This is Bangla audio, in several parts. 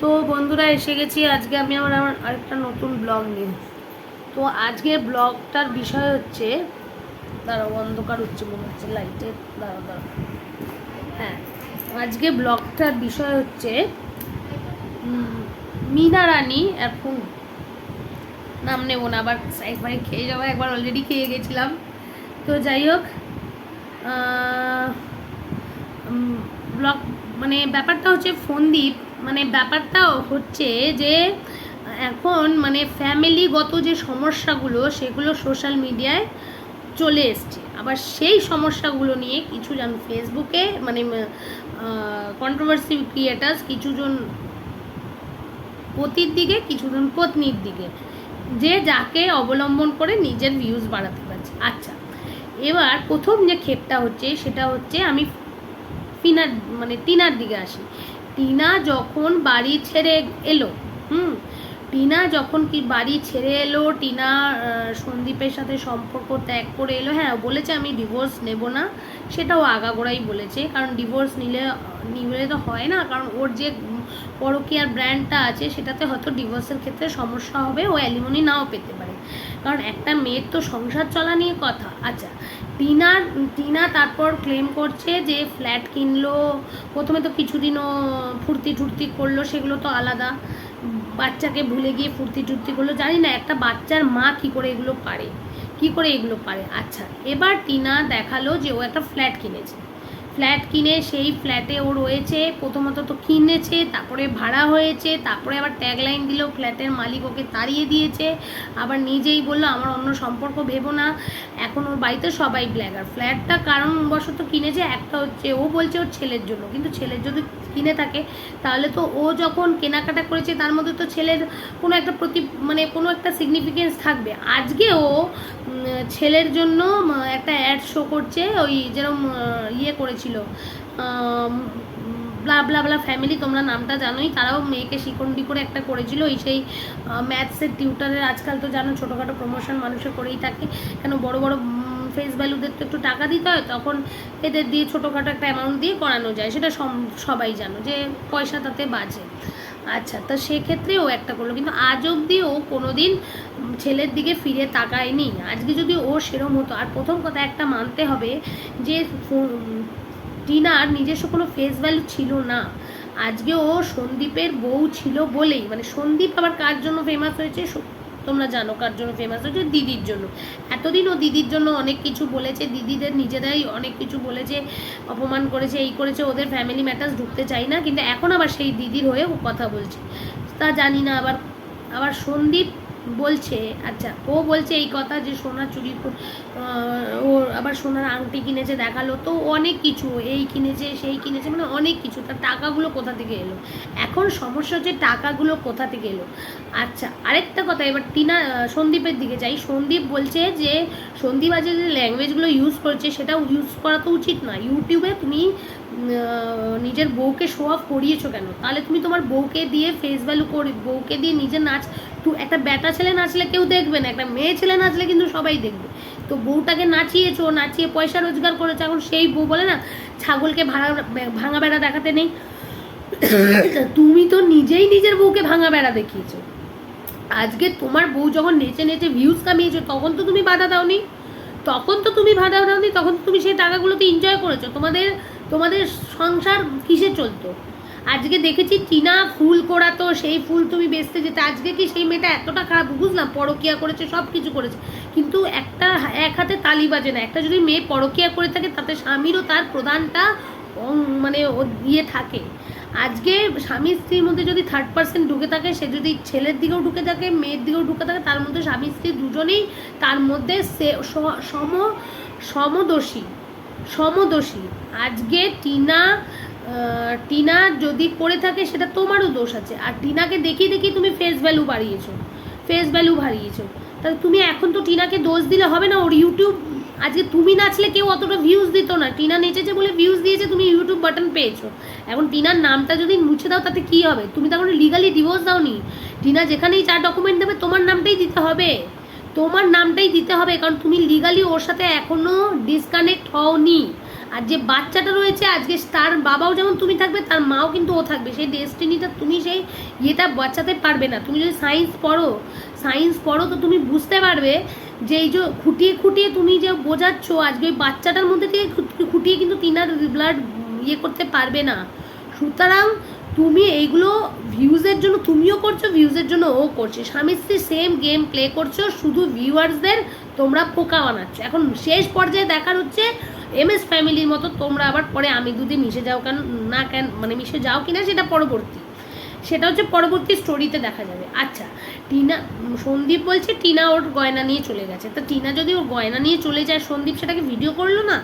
তো বন্ধুরা এসে গেছি আজকে আমি আমার আরেকটা নতুন ব্লগ নিয়ে। তো আজকের ব্লগটার বিষয় হচ্ছে, দাঁড়াও অন্ধকার হচ্ছে মনে হচ্ছে লাইটের, দাঁড়াও। হ্যাঁ, আজকে ব্লগটার বিষয় হচ্ছে মীনা রানী। এখন নাম নেব না, আবার একবারে খেয়ে যাবো, একবার অলরেডি খেয়ে গেছিলাম। তো যাই হোক, ব্লগ মানে ব্যাপারটা হচ্ছে ফোনদীপ, মানে ব্যাপারটা হচ্ছে যে এখন মানে ফ্যামিলিগত যে সমস্যাগুলো সেগুলো সোশ্যাল মিডিয়ায় চলে এসছে। আবার সেই সমস্যাগুলো নিয়ে কিছু জন ফেসবুকে মানে কন্ট্রোভার্সি ক্রিয়েটার্স, কিছুজন পতির দিকে কিছুজন পত্নীর দিকে, যে যাকে অবলম্বন করে নিজের ভিউজ বাড়াতে পারছে। আচ্ছা, এবার প্রথম যে ক্ষেপটা হচ্ছে সেটা হচ্ছে আমি টিনার দিকে আসি। টিনা যখন বাড়ি ছেড়ে এলো, টিনা যখন কি বাড়ি ছেড়ে এলো, টিনা সন্দীপের সাথে সম্পর্ক ত্যাগ করে এলো। হ্যাঁ, বলেছে আমি ডিভোর্স নেব না, সেটাও আগাগোড়াই বলেছে, কারণ ডিভোর্স নিলে তো হয় না, কারণ ওর যে পরকীয়ার ব্র্যান্ডটা আছে সেটাতে হয়তো ডিভোর্সের ক্ষেত্রে সমস্যা হবে, ও অ্যালিমনি নাও পেতে পারে, কারণ একটা মেয়ের তো সংসার চলা নিয়ে কথা। আচ্ছা, টিনা তারপর ক্লেম করছে যে ফ্ল্যাট কিনলো, প্রথমে তো কিছুদিনও ফুর্তি টুর্তি করলো, সেগুলো তো আলাদা, বাচ্চাকে ভুলে গিয়ে ফুর্তি টুর্তি করলো। জানি না একটা বাচ্চার মা কী করে এগুলো পারে। আচ্ছা, এবার টিনা দেখালো যে ও একটা ফ্ল্যাট কিনে সেই ফ্ল্যাটে ও রয়েছে। প্রথমত তো কিনেছে, তারপরে ভাড়া হয়েছে, তারপরে আবার ট্যাগলাইন দিল ফ্ল্যাটের মালিক ওকে তাড়িয়ে দিয়েছে, আবার নিজেই বললো আমার অন্য সম্পর্ক ভেবো না। এখন ওর বাড়িতে সবাই ব্ল্যাগার। ফ্ল্যাটটা কারণবশত কিনেছে, একটা হচ্ছে ও বলছে ওর ছেলের জন্য, কিন্তু ছেলের যদি কিনে থাকে তাহলে তো ও যখন কেনাকাটা করেছে তার মধ্যে তো ছেলের কোনো একটা কোনো একটা সিগনিফিকেন্স থাকবে। আজকে ও ছেলের জন্য একটা অ্যাড শো করছে, ওই যেরকম করেছিল ব্লা ব্লা ব্লা ফ্যামিলি, তোমরা নামটা জানোই, তারাও মেয়েকে শিকন্ডি করে একটা করেছিল, ওই সেই ম্যাথসের টিউটারের। আজকাল তো জানো ছোটোখাটো প্রমোশন মানুষের করেই থাকে, কেন বড় বড় ফেস ভ্যালুদের তো একটু টাকা দিতে হয়, তখন এদের দিয়ে ছোটোখাটো একটা অ্যামাউন্ট দিয়ে করানো যায়, সেটা সবাই জানো যে পয়সা তাতে বাজে। আচ্ছা, তো সেক্ষেত্রে ও একটা করলো, কিন্তু আজ অবধি ও কোনোদিন ছেলের দিকে ফিরে তাকায়নি। আজকে যদি ও সেরম হতো, আর প্রথম কথা একটা মানতে হবে যে টিনার নিজস্ব কোনো ফেস ভ্যালু ছিল না। আজকে ও সন্দীপের বউ ছিল বলেই, মানে সন্দীপ আবার কার জন্য ফেমাস হয়েছে তোমরা জানো, কার জন্য ফেমাস হয়েছে? দিদির জন্য। এতদিন ও দিদির জন্য অনেক কিছু বলেছে, দিদিদের নিজেরাই অনেক কিছু বলেছে, অপমান করেছে, এই করেছে, ওদের ফ্যামিলি ম্যাটার্স ঢুকতে চাই না, কিন্তু এখন আবার সেই দিদির হয়ে ও কথা বলছে। তা জানি না, আবার সন্দীপ বলছে, আচ্ছা ও বলছে এই কথা যে সোনা চুরি, ও আবার সোনার আংটি কিনেছে দেখালো, তো অনেক কিছু, এই কিনেছে সেই কিনেছে, মানে অনেক কিছু। তার টাকাগুলো কোথা থেকে এলো? এখন সমস্যা হচ্ছে টাকাগুলো কোথা থেকে এলো। আচ্ছা, আরেকটা কথা, এবার সন্দীপের দিকে যাই। সন্দীপ বলছে যে সন্দীপ আজ যে ল্যাঙ্গুয়েজগুলো ইউজ করছে সেটাও ইউজ করা তো উচিত না। ইউটিউবে তুমি নিজের বউকে শো অফ করিয়েছো কেন? তাহলে তুমি তোমার বউকে দিয়ে ফেস ভ্যালু বউকে দিয়ে নিজের নাচ, একটা বেটা ছেলে নাচলে কেউ দেখবে না, একটা মেয়ে ছেলে নাচলে কিন্তু সবাই দেখবে। তো বউটাকে নাচিয়ে পয়সা রোজগার করেছো, এখন সেই বউ বলে না ছাগলকে ভাঙা বেড়া দেখাতে নেই। তুমি তো নিজেই নিজের বউকে ভাঙা বেড়া দেখিয়েছো। আজকে তোমার বউ যখন নেচে নেচে ভিউজ কামিয়েছো, তখন তো তুমি বাধা দাওনি, তখন তো তুমি সেই টাকাগুলোতে এনজয় করেছো। তোমাদের সংসার কিসে চলতো? আজকে দেখেছি টিনা ফুল করাতো, সেই ফুল তুমি বেচতে যেতে। আজকে কি সেই মেয়েটা এতটা খারাপ? বুঝলাম পরকিয়া করেছে, সব কিছু করেছে, কিন্তু এক হাতে তালি বাজে না। একটা যদি মেয়ে পরকিয়া করে থাকে তাতে স্বামীরও তার প্রধানটা মানে থাকে। আজকে স্বামী স্ত্রীর মধ্যে যদি থার্ড পার্সন ঢুকে থাকে, সে যদি ছেলের দিকেও ঢুকে থাকে মেয়ের দিকেও ঢুকে থাকে, তার মধ্যে স্বামী স্ত্রী দুজনেই তার মধ্যে সমদোষী। আজকে টিনা যদি করে থাকে সেটা তোমারও দোষ আছে। আর টিনাকে দেখিয়ে তুমি ফেস ভ্যালু বাড়িয়েছো। তাহলে তুমি এখন তো টিনাকে দোষ দিলে হবে না। ওর ইউটিউব, আজকে তুমি নাচলে কেউ অতটা ভিউজ দিত না, টিনা নেচেছে বলে ভিউজ দিয়েছে, তুমি ইউটিউব বাটন পেয়েছো। এখন টিনার নামটা যদি মুছে দাও তাতে কি হবে? তুমি তখন লিগালি ডিভোর্স দাওনি। টিনা যেখানেই যা ডকুমেন্ট দেবে তোমার নামটাই দিতে হবে, কারণ তুমি লিগালি ওর সাথে এখনো ডিসকানেক্ট হওনি। আর যে বাচ্চাটা রয়েছে আজকে তার বাবাও যেমন তুমি থাকবে, তার মাও কিন্তু ও থাকবে। সেই ডেস্টিনিটা তুমি সেই ইয়েটা বাঁচাতে পারবে না। তুমি যদি সায়েন্স পড়ো তো তুমি বুঝতে পারবে যে এই যে খুঁটিয়ে খুঁটিয়ে তুমি যে বোঝাচ্ছ আজকে ওই বাচ্চাটার মধ্যে থেকে খুঁটিয়ে কিন্তু টিনার ব্লাড ইয়ে করতে পারবে না। সুতরাং তুমি এইগুলো ভিউজের জন্য তুমিও করছো, ভিউজের জন্য ও করছে, স্বামী স্ত্রী সেম গেম প্লে করছো, শুধু ভিউয়ার্সদের তোমরা পোকা বানাচ্ছ। এখন শেষ পর্যায়ে দেখার হচ্ছে MS ফ্যামিলির মতো তোমরা আবার পরে আমি দুধে মিশে যাও কেন মানে মিশে যাও কিনা সেটা হচ্ছে পরবর্তী স্টোরিতে দেখা যাবে। আচ্ছা, সন্দীপ বলছে টিনা ওর গয়না নিয়ে চলে গেছে। তা টিনা যদি ওর গয়না নিয়ে চলে যায়, সন্দীপ সেটাকে ভিডিও করলো না?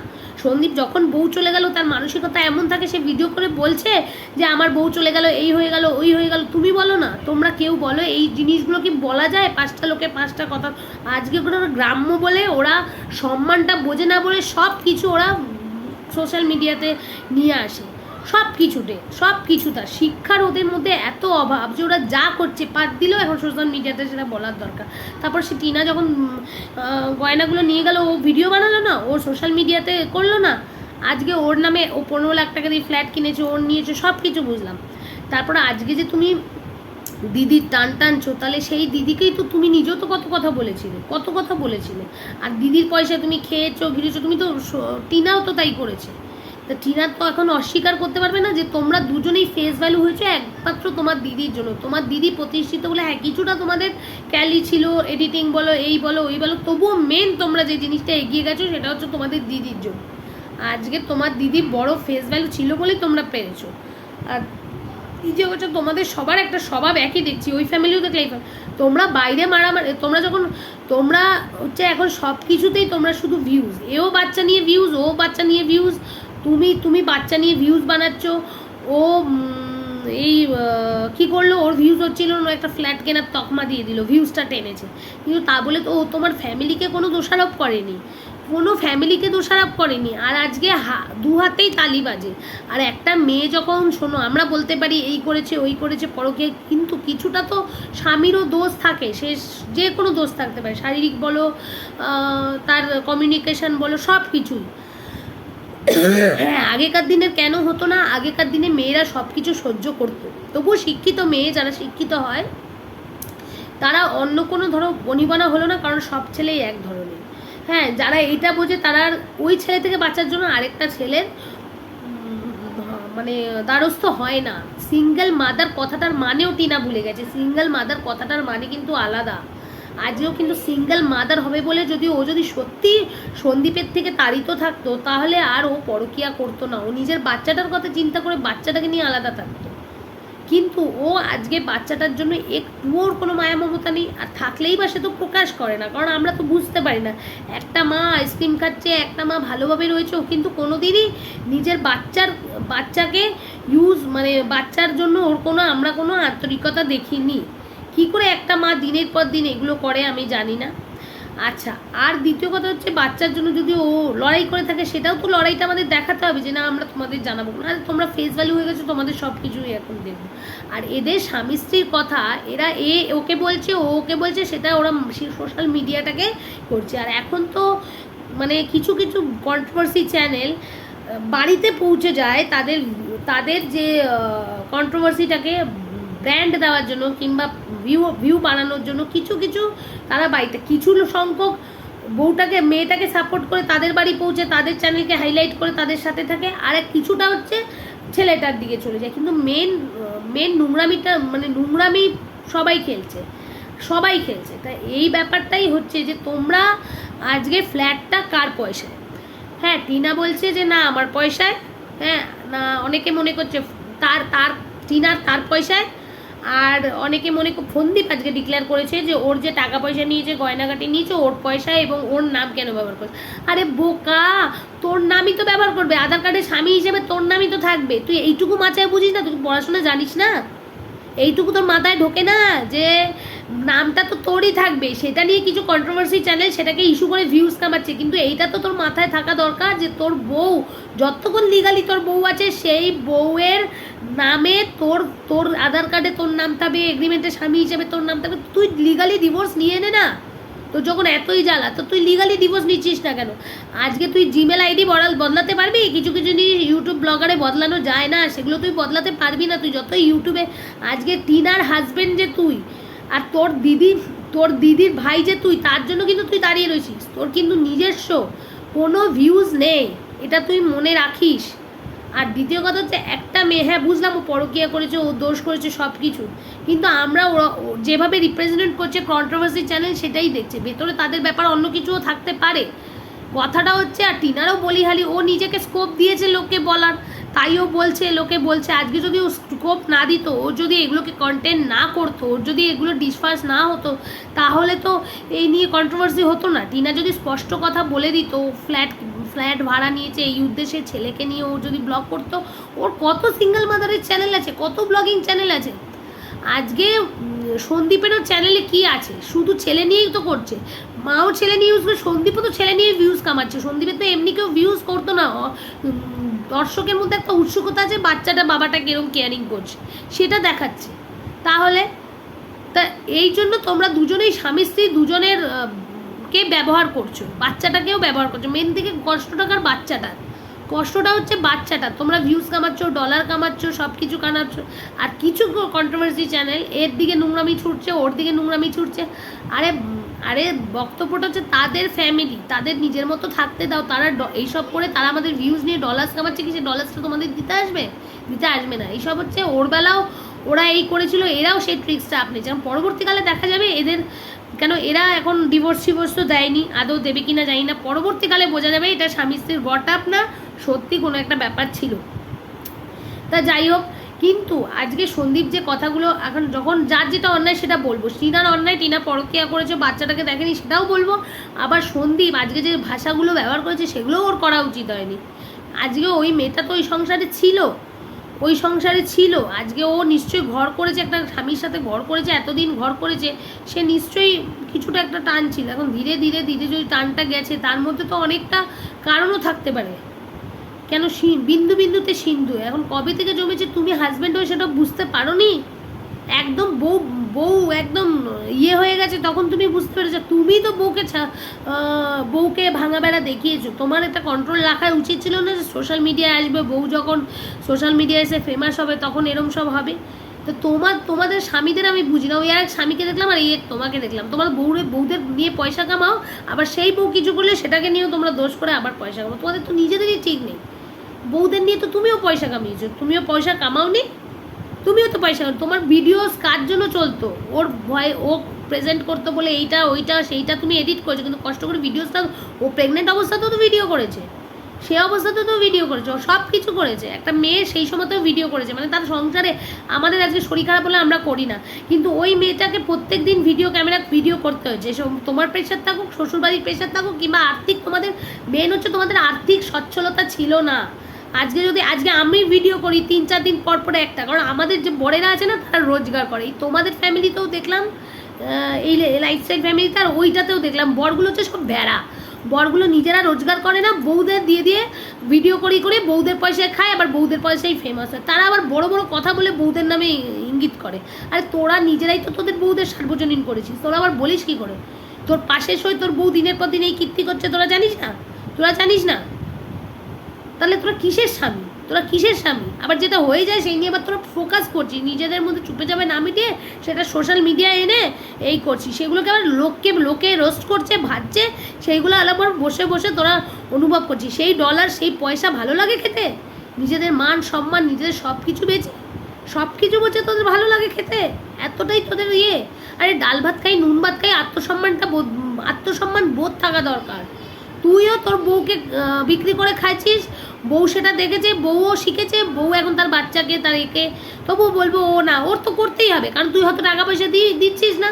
সন্দীপ যখন বউ চলে গেল তার মানসিকতা এমন থাকে, সে ভিডিও করে বলছে যে আমার বউ চলে গেল, এই হয়ে গেল, ওই হয়ে গেল। তুমি বলো না, তোমরা কেউ বলো এই জিনিসগুলো কি বলা যায়? 5টা লোকে 5টা কথা। আজকে ওরা গ্রাম্য বলে ওরা সম্মানটা বোঝে না বলে সব কিছু ওরা সোশ্যাল মিডিয়াতে নিয়ে আসে, সব কিছুটা শিক্ষার ওদের মধ্যে এত অভাব যে ওরা যা করছে পাত দিলেও এখন সোশ্যাল মিডিয়াতে সেটা বলার দরকার। তারপর সে টিনা যখন গয়নাগুলো নিয়ে গেল, ও ভিডিও বানালো না, ও সোশ্যাল মিডিয়াতে করলো না। আজকে ওর নামে ও 15 লাখ টাকা দিয়ে ফ্ল্যাট কিনেছে, ওর নিয়েছে, সব কিছু বুঝলাম। তারপর আজকে যে তুমি দিদির টানছো, তাহলে সেই দিদিকেই তো তুমি নিজেও তো কত কথা বলেছিলে। আর দিদির পয়সা তুমি খেয়েছো ঘিরেছো, তুমি তো টিনাও তো তাই করেছে। তা টিনা তো এখন অস্বীকার করতে পারবে না যে তোমরা দুজনেই ফেস ভ্যালু হয়েছে একমাত্র তোমার দিদির জন্য। তোমার দিদি প্রতিষ্ঠিত বলে হ্যাঁ কিছুটা তোমাদের ক্যালি ছিল, এডিটিং বলো, এই বলো, ওই বলো, তবুও মেন তোমরা যে জিনিসটা এগিয়ে গেছো সেটা হচ্ছে তোমাদের দিদির জন্য। আজকে তোমার দিদি বড় ফেস ভ্যালু ছিল বলেই তোমরা পেরেছো। আর যে হচ্ছে তোমাদের সবার একটা স্বভাব একই দেখছি, ওই ফ্যামিলিও দেখলে এই তোমরা বাইরে মারামারি, তোমরা হচ্ছে এখন সব কিছুতেই তোমরা শুধু ভিউজ, এও বাচ্চা নিয়ে ভিউজ, ও বাচ্চা নিয়ে ভিউজ, তুমি বাচ্চা নিয়ে ভিউজ বানাচ্ছ। ও এই কি করলো, ওর ভিউজ হচ্ছিল না, একটা ফ্ল্যাট কেনার তকমা দিয়ে দিল, ভিউজটা টেনেছে। কিন্তু তা বলে তো ও তোমার ফ্যামিলিকে কোনো দোষারোপ করেনি, আর আজকে দু হাতেই তালি বাজে। আর একটা মেয়ে যখন, শোনো, আমরা বলতে পারি এই করেছে ওই করেছে পরকে, কিন্তু কিছুটা তো স্বামীরও দোষ থাকে, সে যে কোনো দোষ থাকতে পারে, শারীরিক বলো, তার কমিউনিকেশন বলো, সব কিছুই। হ্যাঁ, আগেকার দিনের কেন হতো না? আগেকার দিনে মেয়েরা সব কিছু সহ্য করতো, তবুও শিক্ষিত মেয়ে যারা শিক্ষিত হয় তারা অন্য কোনো ধরো বনিবনা হলো না, কারণ সব ছেলেই এক ধরনের। হ্যাঁ, যারা এইটা বোঝে তারা ওই ছেলে থেকে বাঁচার জন্য আরেকটা ছেলের মানে দ্বারস্থ হয় না। সিঙ্গেল মাদার কথাটার মানেও টিনা ভুলে গেছে। সিঙ্গেল মাদার কথাটার মানে কিন্তু আলাদা। আজও কিন্তু সিঙ্গেল মাদার হবে বলে যদি সত্যি সন্দীপের থেকে তাড়িত থাকতো, তাহলে আর ও পরকিয়া করতো না, ও নিজের বাচ্চাটার কথা চিন্তা করে বাচ্চাটাকে নিয়ে আলাদা থাকতো। কিন্তু ও আজকে বাচ্চাটার জন্য একটুও ওর কোনো মায়া মমতা নেই, আর থাকলেই বা সে তো প্রকাশ করে না, কারণ আমরা তো বুঝতে পারি না। একটা মা আইসক্রিম খাচ্ছে, একটা মা ভালোভাবে রয়েছে, ও কিন্তু কোনোদিনই নিজের বাচ্চাকে মানে বাচ্চার জন্য আমরা কোনো আন্তরিকতা দেখিনি। কি করে একটা মা দিনের পর দিন এগুলো করে আমি জানি না। আচ্ছা, আর দ্বিতীয় কথা হচ্ছে বাচ্চার জন্য যদি ও লড়াই করে থাকে, সেটাও তো লড়াইটা আমাদের দেখাতে হবে যে না আমরা তোমাদের জানাবো না, তোমরা ফেস ভ্যালু হয়ে গেছো, তোমাদের সব কিছুই এখন দেখবো। আর এদের স্বামী স্ত্রীর কথা এরা ওকে বলছে, ও ওকে বলছে, সেটা ওরা সোশ্যাল মিডিয়াটাকে করছে। আর এখন তো মানে কিছু কন্ট্রোভার্সি চ্যানেল বাড়িতে পৌঁছে যায় তাদের যে কন্ট্রোভার্সিটাকে ব্র্যান্ড দেওয়ার জন্য কিংবা ভিউ বানানোর জন্য কিছু তারা বাড়িতে কিছু সংখ্যক মেয়েটাকে সাপোর্ট করে তাদের বাড়ি পৌঁছে তাদের চ্যানেলকে হাইলাইট করে তাদের সাথে থাকে, আর কিছুটা হচ্ছে ছেলেটার দিকে চলে যায়। কিন্তু মেন নোংরামি সবাই খেলছে। তাই এই ব্যাপারটাই হচ্ছে যে তোমরা আজকে ফ্ল্যাটটা কার পয়সায়? হ্যাঁ, টিনা বলছে যে না আমার পয়সায়, হ্যাঁ না, অনেকে মনে করছে তার পয়সায়, আর অনেকে সন্দীপ আজকে ডিক্লেয়ার করেছে যে ওর যে টাকা পয়সা নিয়েছে, গয়নাগাটি নিয়েছে ওর পয়সায়, এবং ওর নাম কেন ব্যবহার করছে? আরে বোকা, তোর নামই তো ব্যবহার করবে, আধার কার্ডে স্বামী হিসেবে তোর নামই তো থাকবে। তুই এইটুকু মাথায় বুঝিস না? তুই পড়াশোনা জানিস না? এইটুকু তোর মাথায় ঢোকে না যে নামটা তো তোরই থাকবে? সেটা নিয়ে কিছু কন্ট্রোভার্সি চ্যানেল সেটাকে ইস্যু করে ভিউজ কামাচ্ছে, কিন্তু এইটা তো তোর মাথায় থাকা দরকার যে তোর বউ যতক্ষণ লিগালি তোর বউ আছে, সেই বউয়ের নামে তোর আধার কার্ডে তোর নাম থাকবে, এগ্রিমেন্টে স্বামী হিসেবে তোর নাম থাকবে। তুই লিগালি ডিভোর্স নিয়ে নে না, তো যখন এতই জ্বালা, তো তুই লিগালি ডিভোর্স নিচ্ছিস না কেন? আজকে তুই জিমেল আইডি বদলাতে পারবি? কিছু কিছু জিনিস ইউটিউব ব্লগারে বদলানো যায় না, সেগুলো তুই বদলাতে পারবি না। তুই যতই ইউটিউবে, আজকে টিনার হাজবেন্ড যে তুই, আর তোর দিদির ভাই যে তুই, তার জন্য কিন্তু তুই দাঁড়িয়ে রয়েছিস। তোর কিন্তু নিজস্ব কোনো ভিউজ নেই, এটা তুই মনে রাখিস। আর দ্বিতীয় কথা হচ্ছে, একটা মেয়ে, হ্যাঁ বুঝলাম ও পরকীয়া করেছে, ও দোষ করেছে সব কিছু, কিন্তু আমরা যেভাবে রিপ্রেজেন্ট করছে কন্ট্রোভার্সি চ্যানেল, সেটাই দেখছে। ভেতরে তাদের ব্যাপার অন্য কিছুও থাকতে পারে। কথাটা হচ্ছে, আর টিনারও বলিহালি, ও নিজেকে স্কোপ দিয়েছে লোককে বলার, তাইও বলছে, লোকে বলছে। আজকে যদি ও স্কোপ না দিত, ও যদি এগুলোকে কন্টেন্ট না করতো, ওর যদি এগুলো ডিসকাস না হতো, তাহলে তো এই নিয়ে কন্ট্রোভার্সি হতো না। টিনা যদি স্পষ্ট কথা বলে দিত, ফ্ল্যাট ভাড়া নিয়েছে এই উদ্দেশ্যে, ছেলেকে নিয়ে ও যদি ব্লগ করতো, ওর কত সিঙ্গেল মাদারের চ্যানেল আছে, কত ব্লগিং চ্যানেল আছে। আজকে সন্দীপেরও চ্যানেলে কি আছে, শুধু ছেলে নিয়েই তো করছে। মাও ছেলে নিয়ে ইউজ করে, সন্দীপও তো ছেলে নিয়ে ভিউজ কামাচ্ছে। সন্দীপের তো এমনি কেউ ভিউজ করতো না, দর্শকের মধ্যে একটা উৎসুকতা আছে, বাচ্চাটা বাবাটা কিরকম কেয়ারিং করছে সেটা দেখাচ্ছে। তাহলে তা এই জন্য তোমরা দুজনেই স্বামী স্ত্রী দুজনের কে ব্যবহার করছো, বাচ্চাটাকেও ব্যবহার করছো। মেন থেকে কষ্টটাকার কষ্টটা হচ্ছে বাচ্চাটা। তোমরা ভিউজ কামাচ্ছ, ডলার কামাচ্ছ, সব কিছু কামাচ্ছ। আর কিছু কন্ট্রোভার্সি চ্যানেল এর দিকে নোংরামি ছুটছে, ওর দিকে নোংরামি ছুটছে। আরে বক্তব্যটা হচ্ছে তাদের ফ্যামিলি, তাদের নিজের মতো থাকতে দাও। তারা এইসব করে তারা আমাদের ভিউজ নিয়ে ডলার্স কামাচ্ছে, কি সে ডলার্সটা তোমাদের দিতে আসবে না। এইসব হচ্ছে, ওর বেলাও ওরা এই করেছিল, এরাও সেই ট্রিক্সটা আপনি, যেমন পরবর্তীকালে দেখা যাবে এদের, কেন এরা এখন ডিভোর্স তো দেয়নি, আদৌ দেবে কিনা জানি না। পরবর্তীকালে বোঝা যাবে এটা স্বামী স্ত্রীর গট আপ না সত্যি কোনো একটা ব্যাপার ছিল। তা যাই হোক, কিন্তু আজকে সন্দীপ যে কথাগুলো, এখন যখন যার যেটা অন্যায় সেটা বলবো। টিনার অন্যায়, টিনা পরকীয়া করেছে, বাচ্চাটাকে দেখেনি, সেটাও বলবো। আবার সন্দীপ আজকে যে ভাষাগুলো ব্যবহার করেছে, সেগুলোও ওর করা উচিত হয়নি। আজকে ওই মেয়েটা তো ওই সংসারে ছিল। আজকে ও নিশ্চয়ই ঘর করেছে, একটা স্বামীর সাথে ঘর করেছে, এতদিন ঘর করেছে, সে নিশ্চয়ই কিছুটা একটা টান ছিল। এখন ধীরে ধীরে যদি টানটা গেছে, তার মধ্যে তো অনেকটা কারণও থাকতে পারে। কেন বিন্দু বিন্দুতে সিন্ধু, এখন কবে থেকে জমেছে তুমি হাজব্যান্ড হয়ে সেটা বুঝতে পারোনি? একদম বউ একদম হয়ে গেছে, তখন তুমি বুঝতে পেরেছো। তুমি তো বউকে ভাঙা বেড়া দেখিয়েছো। তোমার একটা কন্ট্রোল রাখা উচিত ছিল না যে সোশ্যাল মিডিয়ায় আসবে, বউ যখন সোশ্যাল মিডিয়ায় এসে ফেমাস হবে তখন এরম সব হবে। তো তোমাদের স্বামীদের আমি বুঝি না, ওই এক স্বামীকে দেখলাম আর এই এক তোমাকে দেখলাম। তোমার বউদের নিয়ে পয়সা কামাও, আবার সেই বউ কিছু করলে সেটাকে নিয়েও তোমরা দোষ করে আবার পয়সা কামাও। তোমাদের তো নিজেদেরই ঠিক নেই। বউদের নিয়ে তো তুমিও পয়সা কামিয়েছো, তুমিও পয়সা কামাওনি, তুমিও তো পয়সা। তোমার ভিডিওস কার জন্য চলতো? ওর ভয়, ও প্রেজেন্ট করতো বলে এইটা ওইটা সেইটা তুমি এডিট করেছো, কিন্তু কষ্ট করে ভিডিওসটা, ও প্রেগনেন্ট অবস্থাতেও তো ভিডিও করেছে, সে অবস্থাতেও তো ভিডিও করেছে, ও সব কিছু করেছে। একটা মেয়ে সেই সময়তেও ভিডিও করেছে, মানে তার সংসারে। আমাদের আজকে শরীর খারাপ হলে আমরা করি না, কিন্তু ওই মেয়েটাকে প্রত্যেক দিন ভিডিও করতে হয়েছে। তোমার প্রেশার থাকুক, শ্বশুরবাড়ির প্রেশার থাকুক, কিংবা আর্থিক, তোমাদের মেন হচ্ছে তোমাদের আর্থিক সচ্ছলতা ছিল না। আজকে আমি ভিডিও করি 3-4 দিন পর পরে একটা, কারণ আমাদের যে বড়েরা আছে না, তারা রোজগার করে। এই তোমাদের ফ্যামিলিতেও দেখলাম, এই লাইফস্টাইল ফ্যামিলিতে, আর ওইটাতেও দেখলাম বরগুলো হচ্ছে সব ভেড়া। বরগুলো নিজেরা রোজগার করে না, বউদের দিয়ে ভিডিও করে বউদের পয়সায় খায়, আবার বউদের পয়সায় ফেমাস হয়। তারা আবার বড় বড় কথা বলে বউদের নামে ইঙ্গিত করে। আরে তোরা নিজেরাই তো তোদের বউদের সার্বজনীন করেছিস, তোরা আবার বলিস কি করে? তোর পাশের সই তোর বউ দিনের পর দিন এই কীর্তি করছে, তোরা জানিস না? তাহলে তোরা কিসের স্বামী? আবার যেটা হয়ে যায় সেই নিয়ে আবার তোরা ফোকাস করছিস, নিজেদের মধ্যে চুপে যাবে না মিটিয়ে সেটা সোশ্যাল মিডিয়ায় এনে এই করছিস। সেগুলোকে আবার লোকে রোস্ট করছে, ভাজছে, সেইগুলো আবার বসে তোরা অনুভব করছিস। সেই ডলার, সেই পয়সা ভালো লাগে খেতে? নিজেদের মান সম্মান, নিজেদের সব কিছু বলছে তোদের ভালো লাগে খেতে? এতটাই তোদের আরে ডাল ভাত খাই, নুন ভাত খাই, আত্মসম্মান বোধ থাকা দরকার। তুইও তোর বউকে বিক্রি করে খাইছিস, বউ সেটা দেখেছে, বউও শিখেছে, বউ এখন তার বাচ্চাকে, তার একে, তবুও বলবো ও না, ওর তো করতেই হবে, কারণ তুই হয়তো টাকা পয়সা দিচ্ছিস না,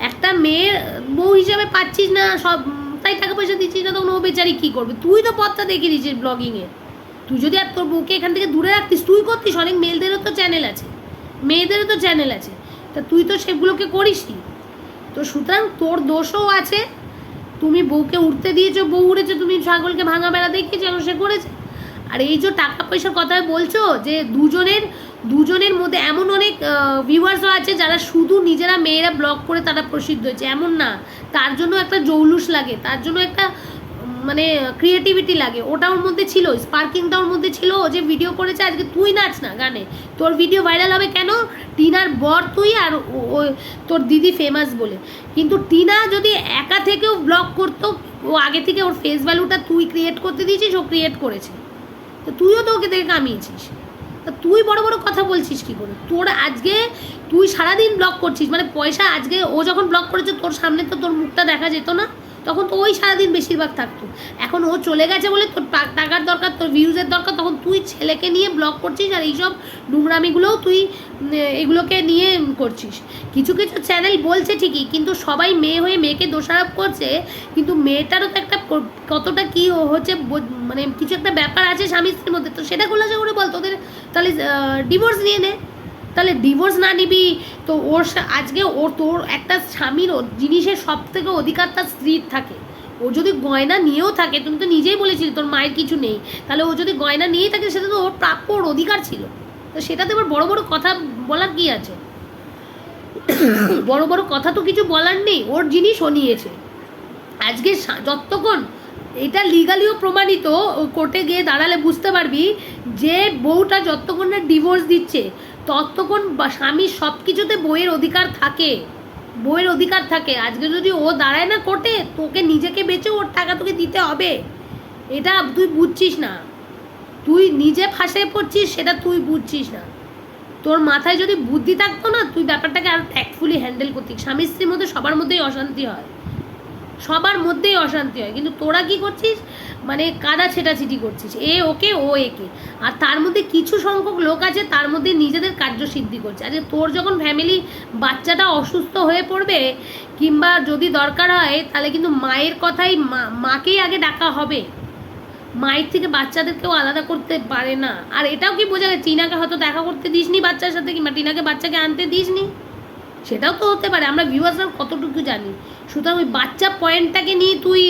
একটা মেয়ের বউ হিসাবে পাচ্ছিস না, সব তাই টাকা পয়সা দিচ্ছিস না, তখন ও বেচারি কী করবে? তুই তো পথটা দেখিয়ে দিচ্ছিস ব্লগিংয়ে। তুই যদি আর তোর বউকে এখান থেকে দূরে রাখতিস, তুই করতিস। অনেক মেয়েদেরও তো চ্যানেল আছে, তা তুই তো সেগুলোকে করিসই। তো সুতরাং তোর দোষও আছে। তুমি বউকে উঠতে দিয়েছো, বউ উড়েছে, তুমি ছাগলকে ভাঙা বেড়া দেখিয়েছো, এখন সে করেছে। আর এই যে টাকা পয়সার কথা বলছো, যে দুজনের মধ্যে এমন অনেক ভিউয়ার্সও আছে যারা শুধু নিজেরা মেয়েরা ব্লগ করে তারা প্রসিদ্ধ হয়েছে, এমন না, তার জন্য একটা জৌলুস লাগে, তার জন্য একটা মানে ক্রিয়েটিভিটি লাগে, ওটা ওর মধ্যে ছিল, স্পার্কিংটা ওর মধ্যে ছিল। ও যে ভিডিও করেছে আজকে, তুই নাচ না গানে, তোর ভিডিও ভাইরাল হবে কেন? টিনার বর তুই, আর তোর দিদি ফেমাস বলে। কিন্তু টিনা যদি একা থেকেও ব্লগ করতো, ও আগে থেকে ওর ফেস ভ্যালুটা তুই ক্রিয়েট করতে দিয়েছিস, ও ক্রিয়েট করেছে, তো তুইও তো ওকে দেখে কামিয়েছিস। তা তুই বড় বড় কথা বলছিস কি করে? তোর আজকে তুই সারাদিন ব্লগ করছিস, মানে পয়সা, আজকে ও যখন ব্লগ করেছে তোর সামনে তো তোর মুখটা দেখা যেত না, তখন তো ওই সারাদিন বেশিরভাগ থাকতো। এখন ও চলে গেছে বলে তোর টাকার দরকার, তোর ভিউজের দরকার, তখন তুই ছেলেকে নিয়ে ব্লগ করছিস, আর এইসব নোংরামিগুলোও তুই এগুলোকে নিয়ে করছিস। কিছু কিছু চ্যানেল বলছে ঠিকই, কিন্তু সবাই মেয়ে হয়ে মেয়েকে দোষারোপ করছে, কিন্তু মেয়েটারও তো একটা কতটা কি হচ্ছে, মানে কিছু একটা ব্যাপার আছে স্বামী স্ত্রীর মধ্যে, তো সেটা খোলাসা করে বল। তোদের তাহলে ডিভোর্স নিয়ে নে, তাহলে ডিভোর্স না নিবি তো ওর আজকে তোর একটা স্বামীর জিনিসের সব থেকে অধিকার তার স্ত্রীর থাকে। ও যদি গয়না নিয়েও থাকে, তুমি তো নিজেই বলেছিলি তোর মায়ের কিছু নেই, তাহলে ও যদি গয়না নিয়েই থাকে সেটা তো ওর প্রাপ্য, ওর অধিকার ছিল, তো সেটাতে এবার বড় বড় কথা বলার কি আছে? বড় বড় কথা তো কিছু বলার নেই, ওর জিনিস ও নিয়েছে। আজকে যতক্ষণ এটা লিগালিও প্রমাণিত, কোর্টে গিয়ে দাঁড়ালে বুঝতে পারবি যে বউটা যতক্ষণ না ডিভোর্স দিচ্ছে ততক্ষণ স্বামীর সব কিছুতে বইয়ের অধিকার থাকে, বইয়ের অধিকার থাকে। আজকে যদি ও দাঁড়ায় না কোর্টে, তোকে নিজেকে বেঁচে ওর টাকা তোকে দিতে হবে, এটা তুই বুঝছিস না, তুই নিজে ফাঁসে পড়ছিস, সেটা তুই বুঝছিস না। তোর মাথায় যদি বুদ্ধি থাকতো না, তুই ব্যাপারটাকে আরো ট্যাক্টফুলি হ্যান্ডেল করতিস। স্বামী স্ত্রীর মধ্যে সবার মধ্যেই অশান্তি হয়, সবার মধ্যেই অশান্তি হয়, কিন্তু তোরা কি করছিস, মানে কাদা ছেটাছিটি করছিস, এ ওকে ও একে, আর তার মধ্যে কিছু সংখ্যক লোক আছে তার মধ্যে নিজেদের কার্যসিদ্ধি করছে। আরে তোর যখন ফ্যামিলি বাচ্চাটা অসুস্থ হয়ে পড়বে, কিংবা যদি দরকার হয়, তাহলে কিন্তু মায়ের কথাই মাকেই আগে ডাকা হবে, মায়ের থেকে বাচ্চাদেরকেও আলাদা করতে পারে না। আর এটাও কি বোঝা গেছে, টিনাকে হয়তো দেখা করতে দিসনি বাচ্চার সাথে, কিংবা টিনাকে বাচ্চাকে আনতে দিসনি, সেটাও তো হতে পারে, আমরা ভিউয়ার্সরা কতটুকু জানি। সুতরাং ওই বাচ্চা পয়েন্টটাকে নিয়ে তুই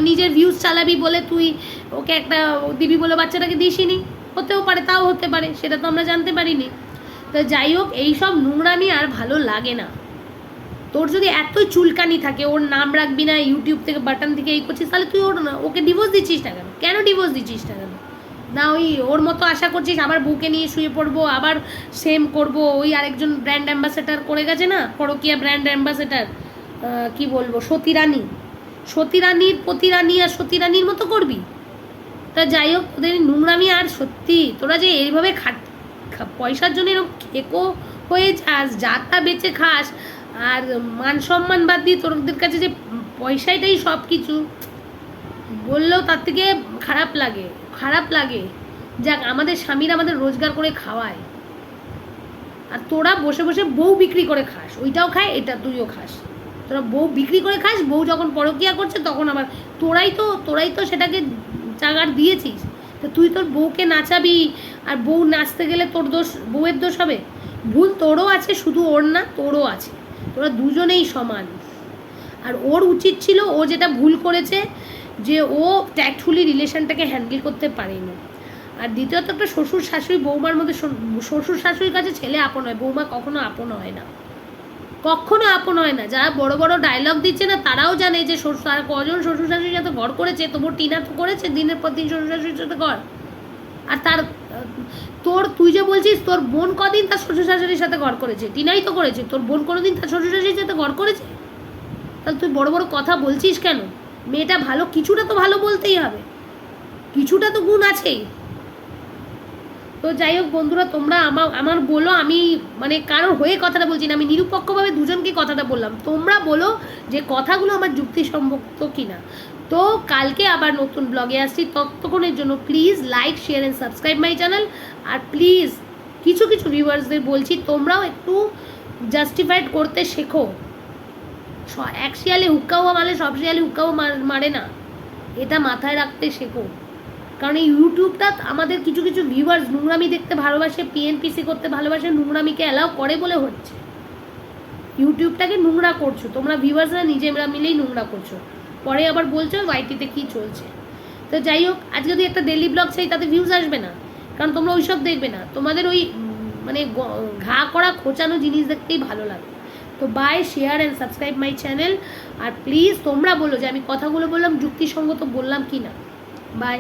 নিজের ভিউজ চালাবি বলে তুই ওকে একটা দিবি বলে বাচ্চাটাকে দিসনি, হতেও পারে, তাও হতে পারে, সেটা তো আমরা জানতে পারিনি। তো যাই হোক, এইসব নোংরামি আর ভালো লাগে না। তোর যদি এতই চুলকানি থাকে, ওর নাম রাখবি না, ইউটিউব থেকে বাটন থেকে এই করছিস, তাহলে তুই ওকে ডিভোর্স দিচ্ছিস না কেন? কেন ডিভোর্স দিচ্ছিস না কেন? না ওই ওর মতো আশা করছিস আবার বউকে নিয়ে শুয়ে পড়বো, আবার সেম করব, ওই আরেকজন ব্র্যান্ড অ্যাম্বাসেডার করে গেছে না, পরকীয়া ব্র্যান্ড অ্যাম্বাসেডার, কি বলবো, সতীরানীর পতিরানী আর সতীরানীর মতো করবি? তা যাই হোক, তোদের নোংরামি, আর সত্যি তোরা যে এইভাবে পয়সার জন্য এরকম খেকো হয়ে যাস, যাতা বেচে খাস, আর মান সম্মান বাদ দিয়ে তোদের কাছে যে পয়সাটাই সব কিছু, বললেও তার থেকে খারাপ লাগে। যাক, আমাদের স্বামীরা আমাদের রোজগার করে খাওয়ায়, আর তোরা বসে বসে বউ বিক্রি করে খাস, ওইটাও খায়, এটা তুইও খাস। তোরা বউ বিক্রি করে খাস, বউ যখন পরকিয়া করছে তখন আবার তোরাই তো সেটাকে জাগার দিয়েছিস। তো তুই তোর বউকে নাচাবি, আর বউ নাচতে গেলে তোর দোষ, বউয়ের দোষ হবে? ভুল তোরও আছে, শুধু ওর না, তোরও আছে, তোরা দুজনেই সমান। আর ওর উচিত ছিল, ও যেটা ভুল করেছে, যে ও ট্যাক্টফুলি রিলেশনটাকে হ্যান্ডেল করতে পারেনি। আর দ্বিতীয়ত, একটা শ্বশুর শাশুড়ি বৌমার মধ্যে, শ্বশুর শাশুড়ির কাছে ছেলে আপন হয়, বৌমা কখনো আপন হয় না, কখনো আপন হয় না। যারা বড় বড় ডায়লগ দিচ্ছে না, তারাও জানে যে কজন শ্বশুর শাশুড়ির সাথে ঘর করেছে, তবু টিনা তো করেছে দিনের পর দিন শ্বশুর শাশুড়ির সাথে ঘর। আর তুই যে বলছিস তোর বোন কদিন তার শ্বশুর শাশুড়ির সাথে ঘর করেছে, টিনাই তো করেছে, তোর বোন কোনোদিন তার শ্বশুর শাশুড়ির সাথে ঘর করেছে? তাহলে তুই বড় বড় কথা বলছিস কেন? মেয়েটা ভালো, কিছুটা তো ভালো বলতেই হবে, কিছুটা তো গুণ আছেই। তো যাই হোক বন্ধুরা, তোমরা আমার বলো, আমি মানে কারোর হয়ে কথাটা বলছি না, আমি নিরপেক্ষভাবে দুজনকে কথাটা বললাম, তোমরা বলো যে কথাগুলো আমার যুক্তিসম্মত কিনা। তো কালকে আবার নতুন ব্লগে আসছি, ততক্ষণের জন্য please like, share and subscribe my channel. আর প্লিজ কিছু ভিউয়ার্সদের বলছি, তোমরাও একটু জাস্টিফাইড করতে শেখো। এক শিয়ালে হুক্কাও মারলে সব শিয়ালে হুক্কাও মারে না, এটা মাথায় রাখতে শেখো। কারণ এই ইউটিউবটা আমাদের কিছু ভিউয়ার্স নোংরামি দেখতে ভালোবাসে, পিএনপিসি করতে ভালোবাসে, নোংরামিকে অ্যালাউ করে বলে হচ্ছে। ইউটিউবটাকে নোংরা করছো তোমরা ভিউয়ার্সরা, নিজেরা মিলেই নোংরা করছো, পরে আবার বলছো ওয়াইটিতে কি চলছে। তো যাই হোক, আজকে যদি একটা ডেলি ব্লগ চাই তাতে ভিউজ আসবে না, কারণ তোমরা ওইসব দেখবে না, তোমাদের ওই মানে ঘা করা খোঁচানো জিনিস দেখতেই ভালো লাগে। তো bye, share and subscribe my channel. আর প্লিজ তোমরা বলো যে আমি কথাগুলো বললাম যুক্তিসঙ্গত বললাম কি না। বাই।